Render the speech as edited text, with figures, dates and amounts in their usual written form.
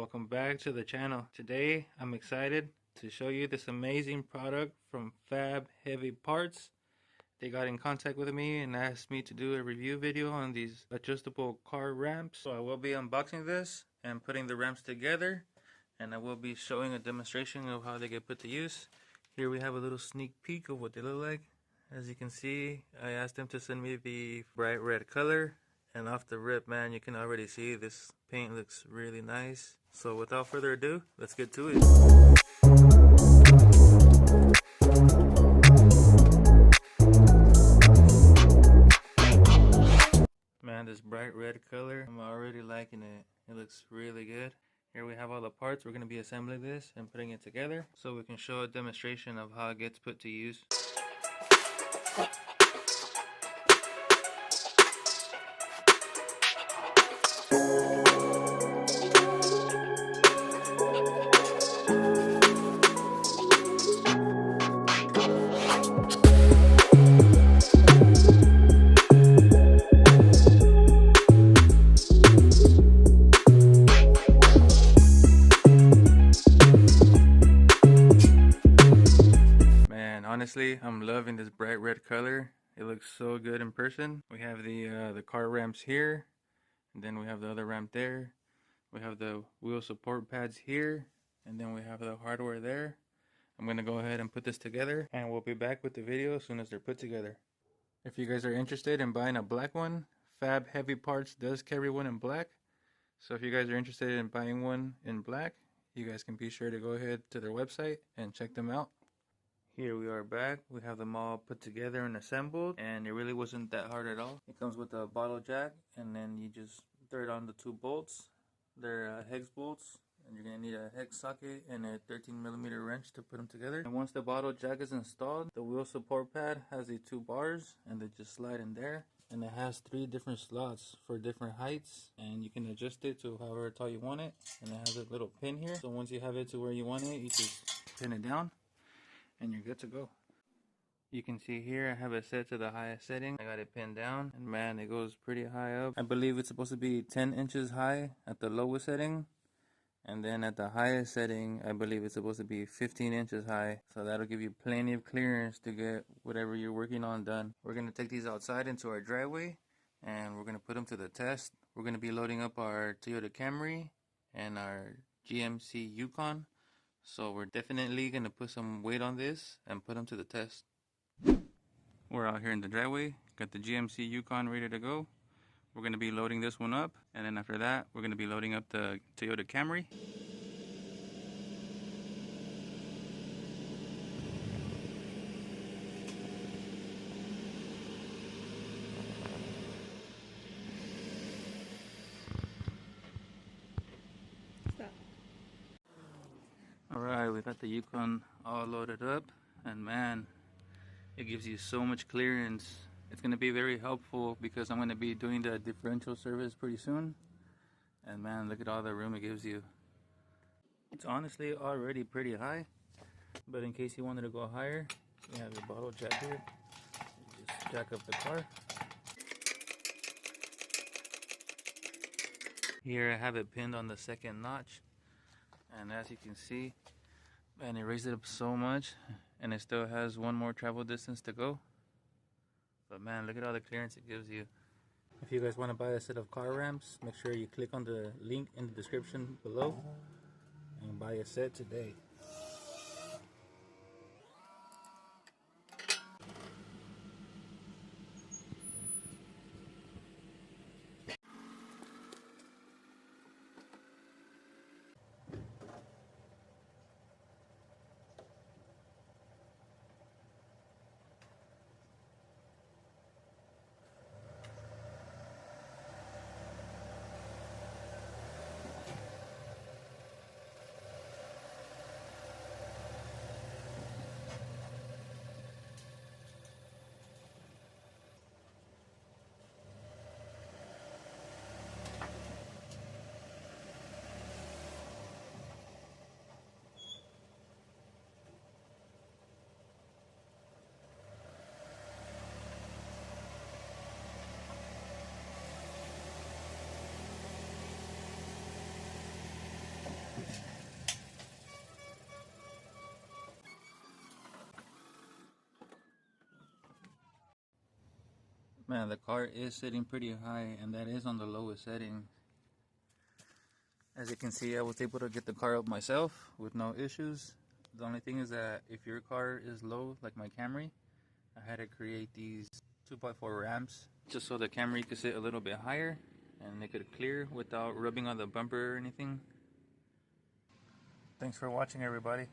welcome back to the channel. Today I'm excited to show you this amazing product from Fab Heavy Parts. They got in contact with me and asked me to do a review video on these adjustable car ramps. So I will be unboxing this and putting the ramps together, and I will be showing a demonstration of how they get put to use. Here we have a little sneak peek of what they look like. As you can see, I asked them to send me the bright red color, and off the rip, man, you can already see this paint looks really nice. So without further ado, let's get to it. Man, this bright red color, I'm already liking it. It looks really good. Here we have all the parts. We're going to be assembling this and putting it together so we can show a demonstration of how it gets put to use. Honestly, I'm loving this bright red color. It looks so good in person. We have the car ramps here, and then we have the other ramp there. We have the wheel support pads here, and then we have the hardware there. I'm gonna go ahead and put this together, and we'll be back with the video as soon as they're put together. If you guys are interested in buying a black one, Fab Heavy Parts does carry one in black. So if you guys are interested in buying one in black, you guys can be sure to go ahead to their website and check them out. Here we are back. We have them all put together and assembled, and it really wasn't that hard at all. It comes with a bottle jack, and then you just thread on the two bolts. They're hex bolts, and you're going to need a hex socket and a 13mm wrench to put them together. And once the bottle jack is installed, the wheel support pad has the two bars, and they just slide in there. And it has 3 different slots for different heights, and you can adjust it to however tall you want it. And it has a little pin here, so once you have it to where you want it, you just pin it down and you're good to go. You can see here I have it set to the highest setting. I got it pinned down, and man, it goes pretty high up. I believe it's supposed to be 10 inches high at the lowest setting, and then at the highest setting I believe it's supposed to be 15 inches high. So that'll give you plenty of clearance to get whatever you're working on done. We're going to take these outside into our driveway, and we're going to put them to the test. We're going to be loading up our Toyota Camry and our GMC Yukon. So we're definitely going to put some weight on this and put them to the test. We're out here in the driveway, got the GMC Yukon ready to go. We're going to be loading this one up, and then after that we're going to be loading up the Toyota Camry. Alright, we got the Yukon all loaded up, and man, it gives you so much clearance. It's going to be very helpful because I'm going to be doing the differential service pretty soon. And man, look at all the room it gives you. It's honestly already pretty high, but in case you wanted to go higher, you have your bottle jack here. You just jack up the car. Here I have it pinned on the second notch, and as you can see, man, it raised it up so much, and it still has one more travel distance to go. But man, look at all the clearance it gives you. If you guys want to buy a set of car ramps, make sure you click on the link in the description below and buy a set today. Man, the car is sitting pretty high, and that is on the lowest setting. As you can see, I was able to get the car up myself with no issues. The only thing is that if your car is low, like my Camry, I had to create these 2x4 ramps just so the Camry could sit a little bit higher and it could clear without rubbing on the bumper or anything. Thanks for watching, everybody.